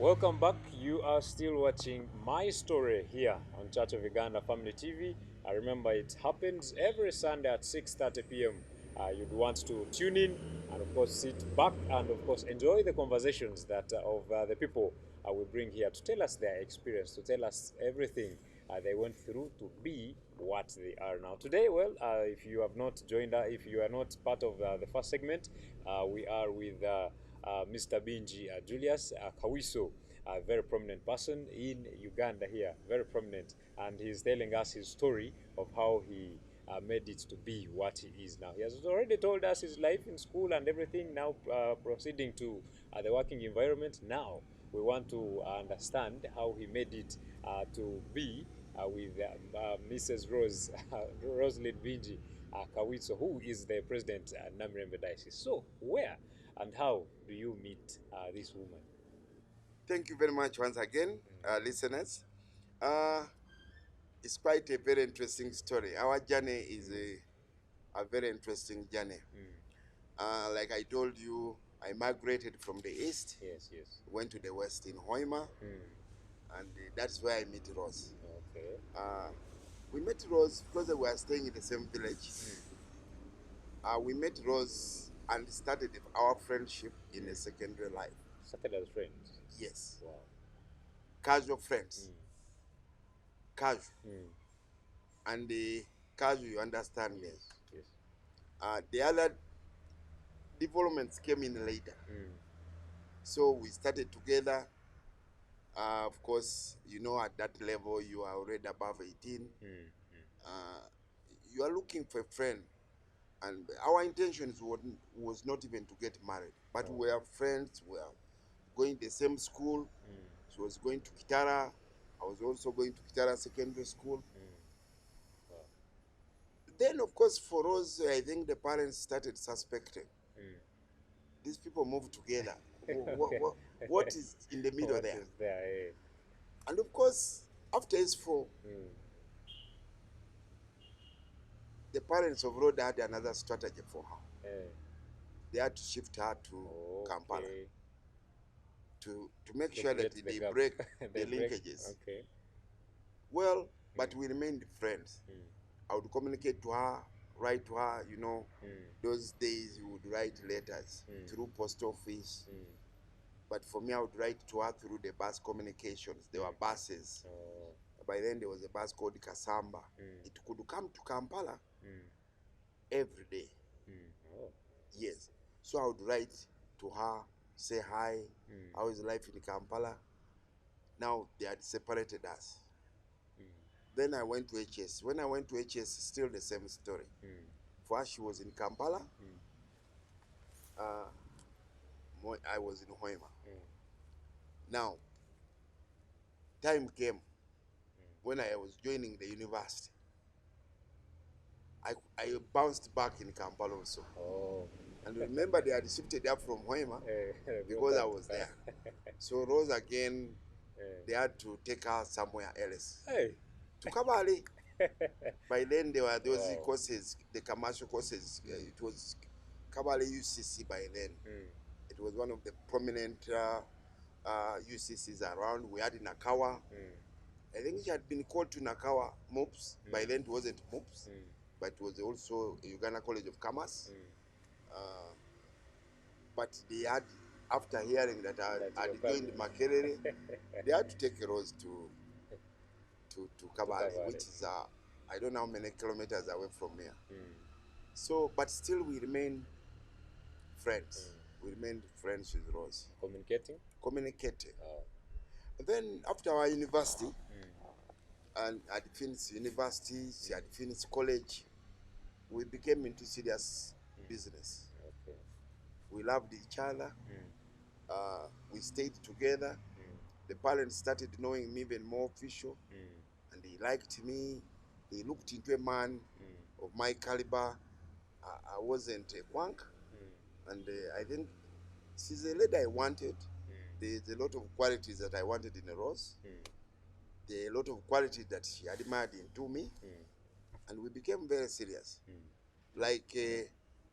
Welcome back. You are still watching my story here on Church of Uganda Family TV. I remember it happens every Sunday at 6:30 p.m. You'd want to tune in and, of course, sit back and, of course, enjoy the conversations that of the people we bring here to tell us their experience, to tell us everything they went through to be what they are now. Today, well, if you have not joined us, if you are not part of the first segment, we are with Mr. Biingi Julius Kawiso, a very prominent person in Uganda here, very prominent, and he's telling us his story of how he made it to be what he is now. He has already told us his life in school and everything, now proceeding to the working environment. Now we want to understand how he made it to be with Mrs. Rosalyn Biingi Kawiso, who is the president at Namirembe Diocese. So, where and how do you meet this woman? Thank you very much once again, listeners. Uh, it's quite a very interesting story. Our journey is a very interesting journey. Like I told you, I migrated from the east, Yes, yes. went to the west in Hoima, and that's where I met Rose. Okay. We met Rose because we were staying in the same village. We met Rose and started our friendship in a secondary life. Started as friends. Yes, Wow. casual friends, casual. Mm. And the casual, you understand me. Yes, yes. The other developments came in later. So we started together. Of course, you know, at that level, you are already above 18. Uh, you are looking for a friend. And our intentions was not even to get married. But we were friends. We were going the same school. She was going to Kitara. I was also going to Kitara Secondary School. Wow. Then, of course, for us, I think the parents started suspecting. These people moved together. What is in the middle What there? is there? Eh? And of course, after S4, the parents of Rhoda had another strategy for her. Eh. They had to shift her to Kampala Okay. to make To sure that create the they gap. break They the break. linkages. Okay. Well, but we remained friends. I would communicate to her, write to her, you know. Those days you would write letters through post office. But for me, I would write to her through the bus communications. There were buses. Oh. By then, there was a bus called Kasamba. It could come to Kampala every day. Oh. Yes. So I would write to her, say hi, how is life in Kampala? Now they had separated us. Then I went to HS. When I went to HS, still the same story. First, she was in Kampala. I was in Hoima. Now, time came when I was joining the university. I bounced back in Kampala also. Oh. And remember, they had shifted up from Hoima because I was there. So Rose again, they had to take her somewhere else. Hey. To Kabale. By then, there were those Wow. courses, the commercial courses. It was Kabale UCC by then. It was one of the prominent UCCs around. We had in Nakawa. I think she had been called to Nakawa MOPS. By then, it wasn't MOPS, but it was also Uganda College of Commerce. But they had, after hearing that I had joined Makerere, they had to take Rose to Kabale, which is, I don't know how many kilometers away from here. So, but still we remain friends. We remained friends with Rose. Communicating? Communicating. Oh. And then after our university, and I'd finished university, she had finished college, we became into serious business. Okay. We loved each other. We stayed together. The parents started knowing me even more official, and they liked me. They looked into a man of my caliber. I wasn't a quank, and I think she's a lady I wanted. There's a lot of qualities that I wanted in a Rose. There are a lot of qualities that she admired into me, and we became very serious. Like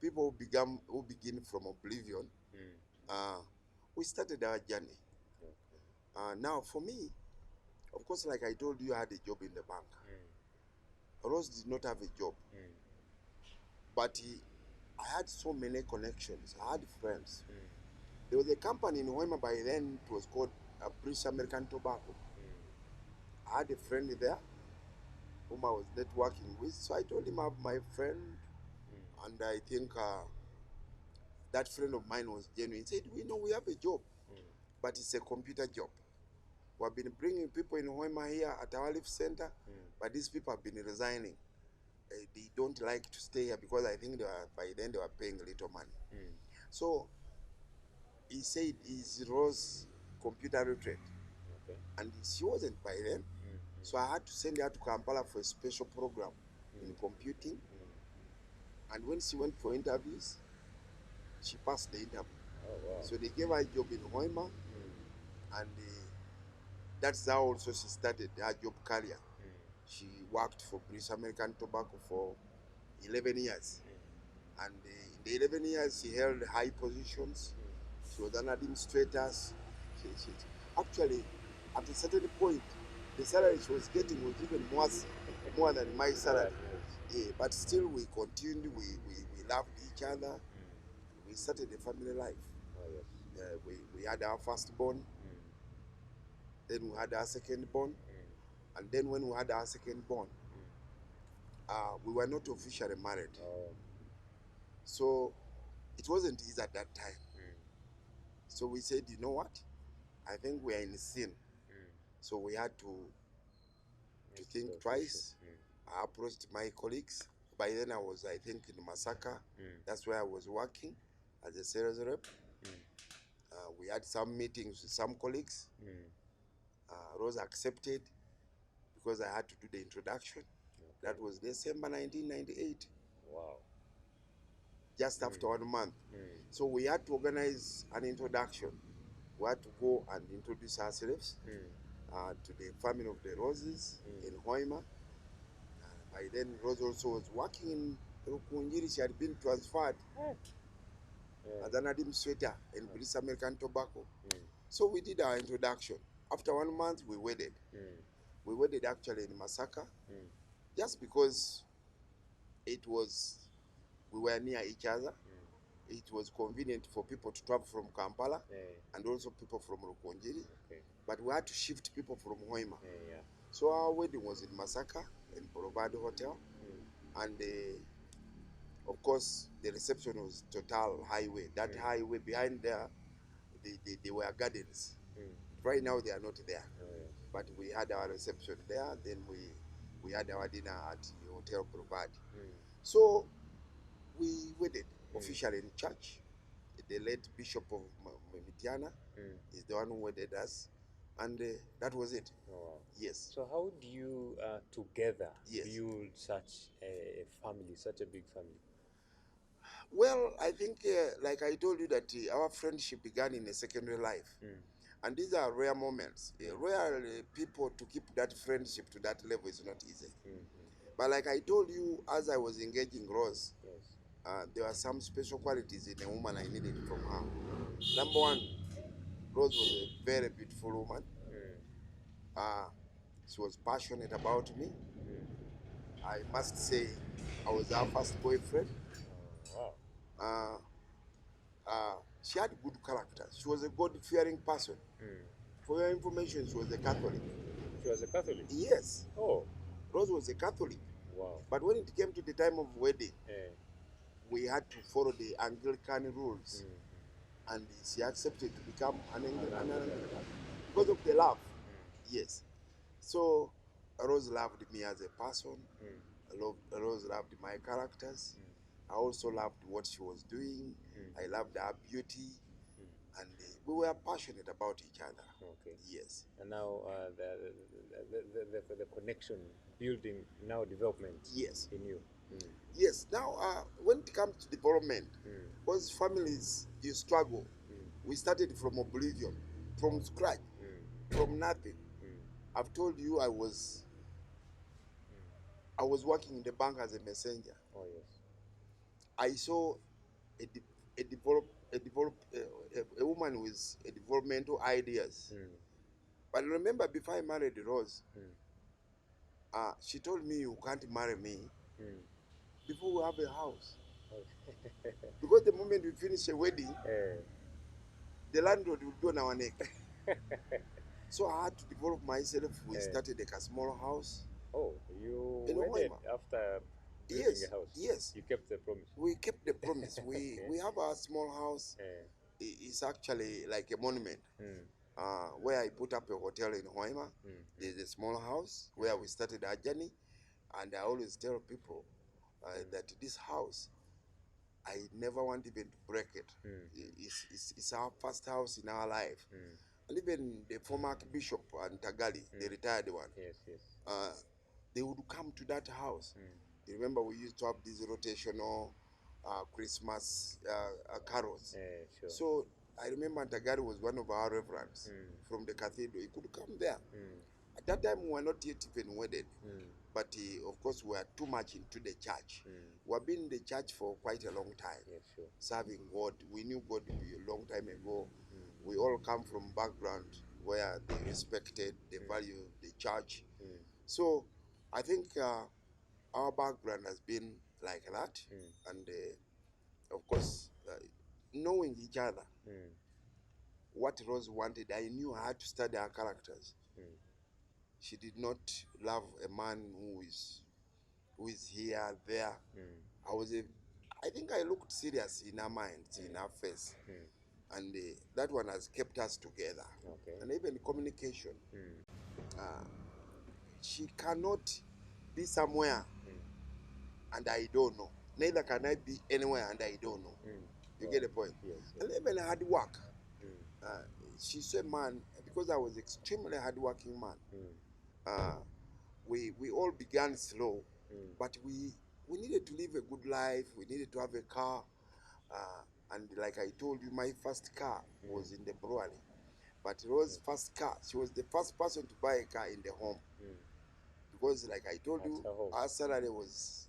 people who begin from oblivion, we started our journey. Now, for me, of course, like I told you, I had a job in the bank. Rose did not have a job, but I had so many connections. I had friends. There was a company in Hoima by then, it was called British American Tobacco. I had a friend there whom I was networking with, so I told him I have my friend, and I think that friend of mine was genuine. He said, we know we have a job, but it's a computer job. We have been bringing people in Hoima here at our life center, but these people have been resigning. They don't like to stay here because I think by then they were paying little money. So he said he's Rose computer literate, and she wasn't by then. So I had to send her to Kampala for a special program in computing. And when she went for interviews, she passed the interview. Oh, wow. So they gave her a job in Hoima, and that's how also she started her job career. She worked for British American Tobacco for 11 years. And in the 11 years, she held high positions. She was an administrator. Actually, at a certain point, the salary she was getting was even more than my salary. Yeah, but still, we continued. We loved each other. We started a family life. Oh, yes. We had our firstborn. Then we had our secondborn. And then when we had our secondborn, we were not officially married. Oh. So it wasn't easy at that time. So we said, you know what? I think we are in sin. So we had to think twice. I approached my colleagues. By then I was, I think, in Masaka. That's where I was working as a sales rep. We had some meetings with some colleagues. Rose accepted because I had to do the introduction. That was December 1998. Wow. Just after 1 month. So we had to organize an introduction. We had to go and introduce ourselves to the family of the Roses in Hoima. By then, Rose also was working in Rukunjiri. She had been transferred as an administrator in British American Tobacco. So we did our introduction. After 1 month, we wedded. We wedded actually in Masaka, just because we were near each other. It was convenient for people to travel from Kampala and also people from Rukunjiri. But we had to shift people from Hoima. So our wedding was in Masaka, in Borovado Hotel. And of course, the reception was Total Highway. That highway behind there, they were gardens. Right now, they are not there. But we had our reception there. Then we had our dinner at the Hotel Borovado. So we wedded officially in church. The late Bishop of Mitiana is the one who wedded us. And that was it. Oh, wow. Yes. So how do you together Yes. build such a family, such a big family? Well, I think, like I told you, that our friendship began in a secondary life. And these are rare moments. Rare people to keep that friendship to that level is not easy. But like I told you, as I was engaging Rose, there were some special qualities in a woman I needed from her. Number one, Rose was a very beautiful woman. She was passionate about me. I must say, I was her first boyfriend. Wow. She had good character. She was a God-fearing person. For your information, she was a Catholic. She was a Catholic? Yes. Oh. Rose was a Catholic. Wow. But when it came to the time of wedding, we had to follow the Anglican rules. And she accepted to become an Anglican because of the love. Yes. So Rose loved me as a person. Rose loved my characters. I also loved what she was doing. I loved her beauty. And we were passionate about each other. Okay. Yes. And now the connection building now development. Yes. In you. Yes. Now, when it comes to development, because families, you struggle. We started from oblivion, from scratch, from nothing. I've told you I was working in the bank as a messenger. Oh, yes. I saw a woman with developmental ideas. But remember, before I married Rose, she told me, you can't marry me before we have a house. Because the moment we finish a wedding, the landlord will be on our neck. So I had to develop myself. We started a small house. Oh, you In wedded Hoima. after building Yes, a house? yes. You kept the promise? We kept the promise. Okay. We have a small house. It's actually like a monument. Where I put up a hotel in Hoima. There's a small house where we started our journey. And I always tell people that this house, I never want even to break it. It's our first house in our life. And even the former Bishop and Tagali, the retired one, Yes, yes. they would come to that house. You remember we used to have these rotational Christmas carols. Sure. So I remember Tagari was one of our reverends from the cathedral. He could come there. At that time, we were not yet even wedded. But of course, we were too much into the church. We have been in the church for quite a long time, Sure. serving God. We knew God a long time ago. We all come from background where they respected, they value the church. So I think our background has been like that. And of course, knowing each other, what Rose wanted, I knew I had to study her characters. She did not love a man who is here, there. I think I looked serious in her mind, in her face. And that one has kept us together. Okay. And even communication. She cannot be somewhere and I don't know. Neither can I be anywhere and I don't know. You get the point? Yes. And even hard work. She's a man, because I was extremely hardworking man. We all began slow, but we needed to live a good life. We needed to have a car. And like I told you, my first car was in the brewery. But Rose's first car, she was the first person to buy a car in the home. Because like I told you, our salary was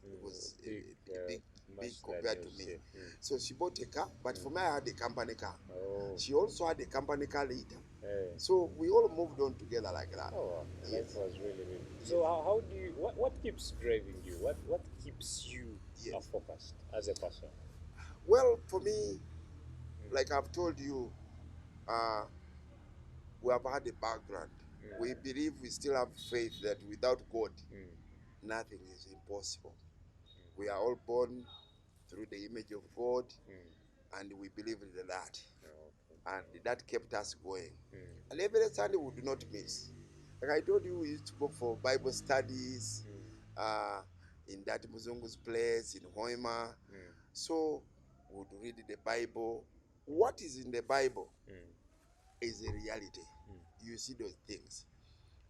big compared to me. So she bought a car, but for me I had a company car. She also had a company car later. So we all moved on together like that. Oh, wow. Yes. That was really, really. So how do you, what keeps driving you? What keeps you focused as a person? Well, for me, like I've told you, we have had a background. We believe, we still have faith that without God, nothing is impossible. We are all born through the image of God, and we believe in that. And that kept us going. And every Sunday we do not miss. Like I told you, we used to go for Bible studies in that Muzungu's place in Hoima. So we would read the Bible. What is in the Bible is a reality. You see those things.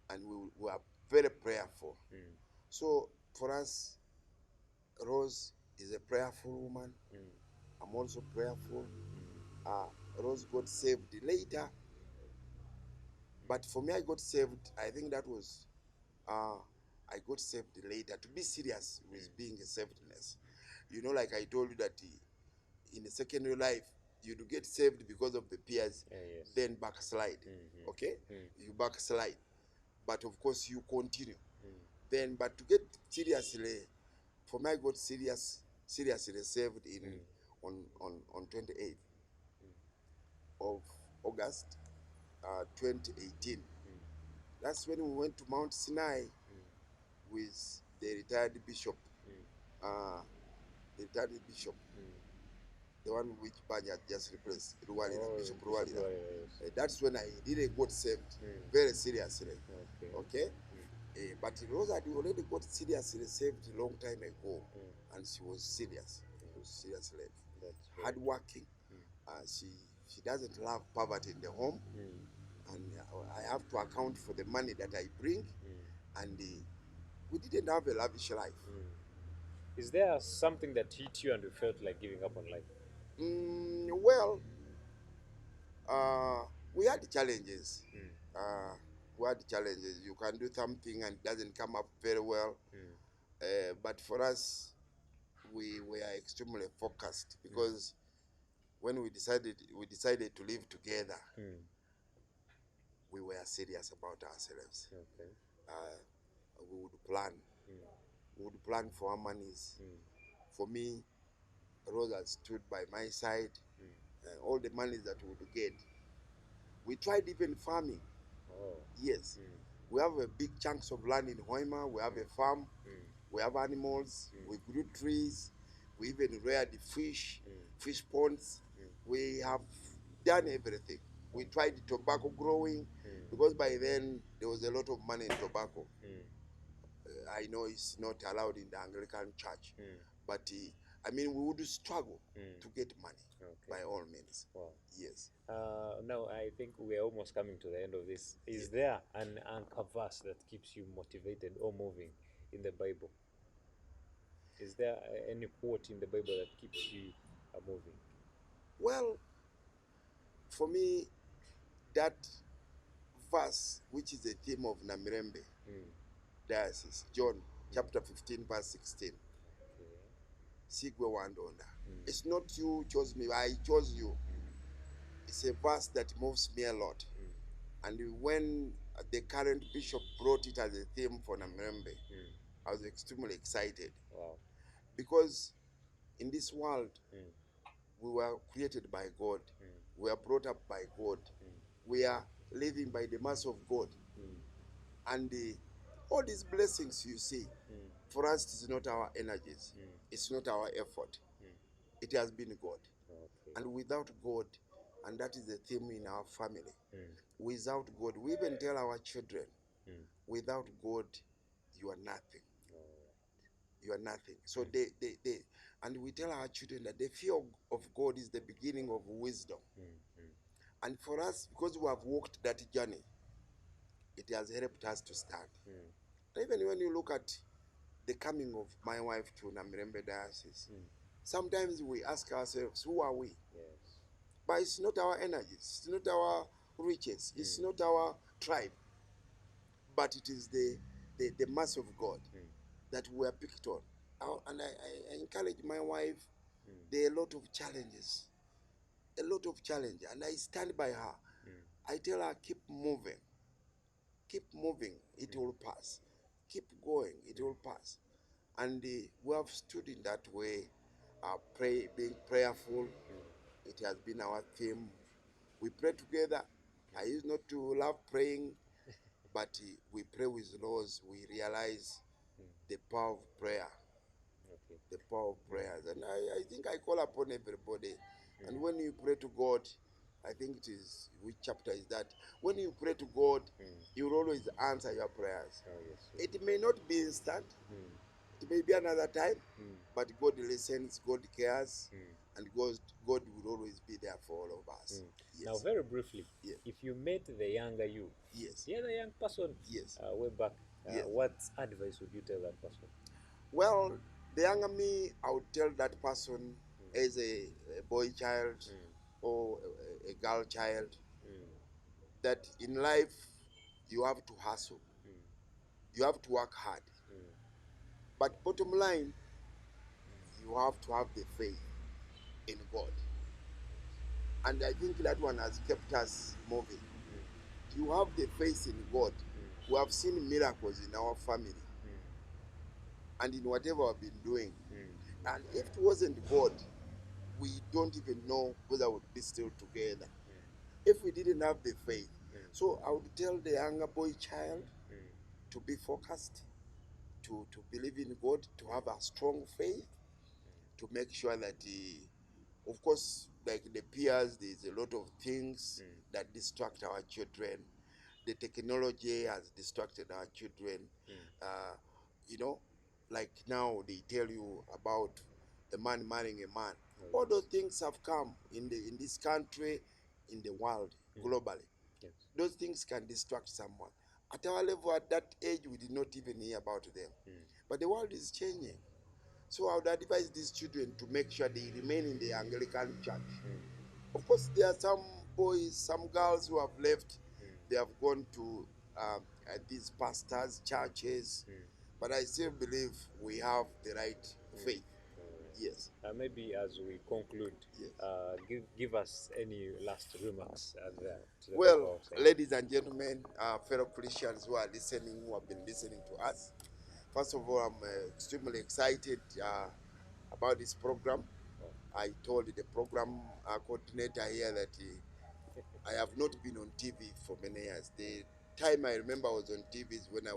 And we are very prayerful. So for us, Rose is a prayerful woman. I'm also prayerful. Rose got saved later. But for me, I got saved. I think that was, I got saved later. To be serious with being a savedness. You know, like I told you that in the secondary life, you do get saved because of the peers, then backslide. Okay? You backslide. But of course, you continue. Then, but to get seriously, for me, I got seriously saved on 28th of August 2018. That's when we went to Mount Sinai with the retired bishop. The retired bishop, the one which Banya just replaced, Bishop Ruwalira. That's when I really got saved very seriously. Okay? But Rosa had already got seriously saved a long time ago, and she was serious. She was seriously hardworking. She doesn't love poverty in the home, and I have to account for the money that I bring, and we didn't have a lavish life. Is there something that hit you and you felt like giving up on life? Well, we had challenges. We had challenges. You can do something and it doesn't come up very well. But for us, we were extremely focused because when we decided to live together, we were serious about ourselves. Okay. We would plan. Mm. We would plan for our monies. Mm. For me, Rosa stood by my side. Mm. All the monies that we would get. We tried even farming. Oh. Yes. Mm. We have a big chunks of land in Hoima. We have a farm. Mm. We have animals. Mm. We grew trees. We even reared fish, Mm. fish ponds. Mm. We have done everything. We tried tobacco growing Mm. because by then there was a lot of money in tobacco. Mm. I know it's not allowed in the Anglican church, Mm. but I mean, we would struggle Mm. to get money Okay. by all means. Wow. Yes. Now I think we're almost coming to the end of this. Yeah. Is there an anchor verse that keeps you motivated or moving in the Bible? Is there any quote in the Bible that keeps you moving? Well, for me, that verse, which is the theme of Namirembe Mm. Diocese, John Mm. chapter 15, verse 16. Okay. Sigwe Wandonda. Mm. It's not you chose me, I chose you. It's a verse that moves me a lot. Mm. And when the current bishop brought it as a theme for Namirembe, Mm. I was extremely excited Wow. because in this world, Mm. we were created by God. Mm. We are brought up by God. Mm. We are living by the mercy of God. Mm. And all these blessings you see, Mm. for us, it is not our energies. Mm. It's not our effort. Mm. It has been God. Okay. And without God, and that is the theme in our family, Mm. without God, we even tell our children, Mm. without God, you are nothing. All You are nothing. So right. and we tell our children that the fear of God is the beginning of wisdom. Mm. Mm. And for us, because we have walked that journey, it has helped us to stand. Mm. Even when you look at the coming of my wife to Namirembe Diocese, Mm. sometimes we ask ourselves, who are we? Yes. But it's not our energies, it's not our riches, it's Mm. not our tribe, but it is the mass of God Mm. that we are picked on. And I encourage my wife, Mm. there are a lot of challenges, a lot of challenge, and I stand by her. Mm. I tell her, keep moving, it Mm. will pass. Keep going, it Mm. will pass. And we have stood in that way, being prayerful. It has been our theme. We pray together. I used not to love praying, but we pray with laws. We realize Mm. the power of prayer, Okay. the power of prayers. And I think I call upon everybody. Mm. And when you pray to God, I think it is, which chapter is that? When you pray to God, Mm. He will always answer your prayers. Oh, yes. Yes. It may not be instant, Mm. it may be another time, Mm. but God listens, God cares, Mm. and God will always be there for all of us. Mm. Now, Yes. very briefly, Yes. if you met the younger you, Yes. the other young person Yes. way back, Yes. what advice would you tell that person? Well, the younger me, I would tell that person Mm. as a boy child Mm. or a girl child Mm. that in life you have to hustle, Mm. you have to work hard. Mm. But bottom line, you have to have the faith in God. And I think that one has kept us moving. You have the faith in God. We have seen miracles in our family and in whatever we've been doing. Mm. And if it wasn't God, we don't even know whether we'd be still together if we didn't have the faith. So I would tell the younger boy child Mm. to be focused, to believe in God, to have a strong faith, to make sure that of course, like the peers, there's a lot of things that distract our children. The technology has distracted our children. Uh, you know, like now they tell you about a man marrying a man. Oh, All yes. those things have come in this country, in the world, globally. Yes. Those things can distract someone. At our level, at that age, we did not even hear about them. But the world is changing. So I would advise these children to make sure they remain in the Anglican church. Of course, there are some boys, some girls who have left. They have gone to these pastors' churches. But I still believe we have the right faith. Yes. Maybe as we conclude, Yes. give us any last remarks to the Well, people outside. ladies and gentlemen, fellow Christians who are listening, who have been listening to us, first of all, I'm extremely excited about this program. Oh. I told the program coordinator here that I have not been on TV for many years. The time I remember I was on TV is when I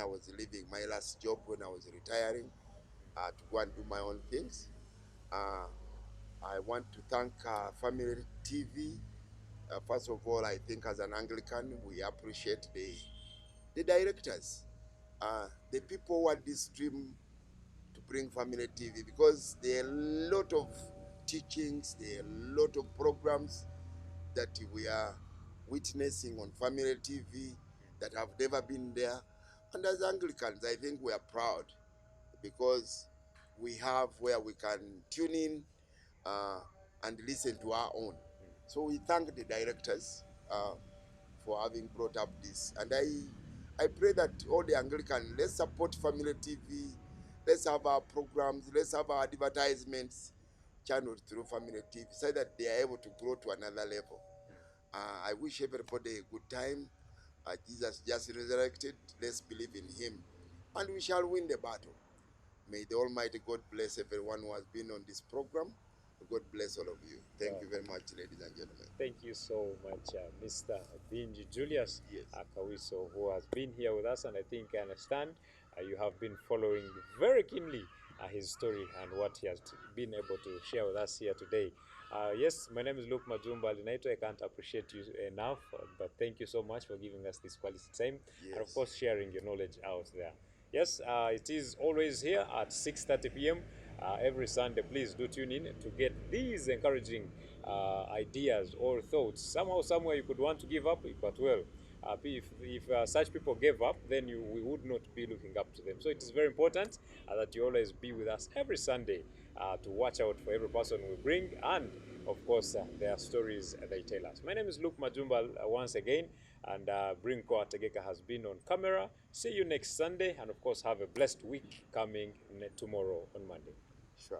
was leaving my last job, when I was retiring to go and do my own things. Uh, I want to thank Family TV. First of all, I think as an Anglican, we appreciate the directors, the people who had this dream to bring Family TV, because there are a lot of teachings, there are a lot of programs that we are witnessing on Family TV that have never been there. And as Anglicans, I think we are proud because we have where we can tune in uh, and listen to our own. So we thank the directors for having brought up this. And I pray that all the Anglican, let's support Family TV. Let's have our programs. Let's have our advertisements channeled through Family TV so that they are able to grow to another level. I wish everybody a good time. Jesus just resurrected. Let's believe in him. And we shall win the battle. May the Almighty God bless everyone who has been on this program. God bless all of you. Thank Wow. you very much, ladies and gentlemen. Thank you so much, Mr. Biingi Julius Yes. Kawiso, who has been here with us, and I think I understand you have been following very keenly his story and what he has been able to share with us here today. Yes, my name is Majumba Alinaitwe. I can't appreciate you enough, but thank you so much for giving us this quality time, and of Yes. course sharing your knowledge out there. Yes, it is always here at 6:30 p.m. Every Sunday. Please do tune in to get these encouraging ideas or thoughts. Somehow, somewhere you could want to give up, but well, if such people gave up, then we would not be looking up to them. So it is very important that you always be with us every Sunday to watch out for every person we bring and, of course, their stories they tell us. My name is Luke Majumba once again, and Brinko Ategeka has been on camera. See you next Sunday, and of course, have a blessed week coming tomorrow on Monday.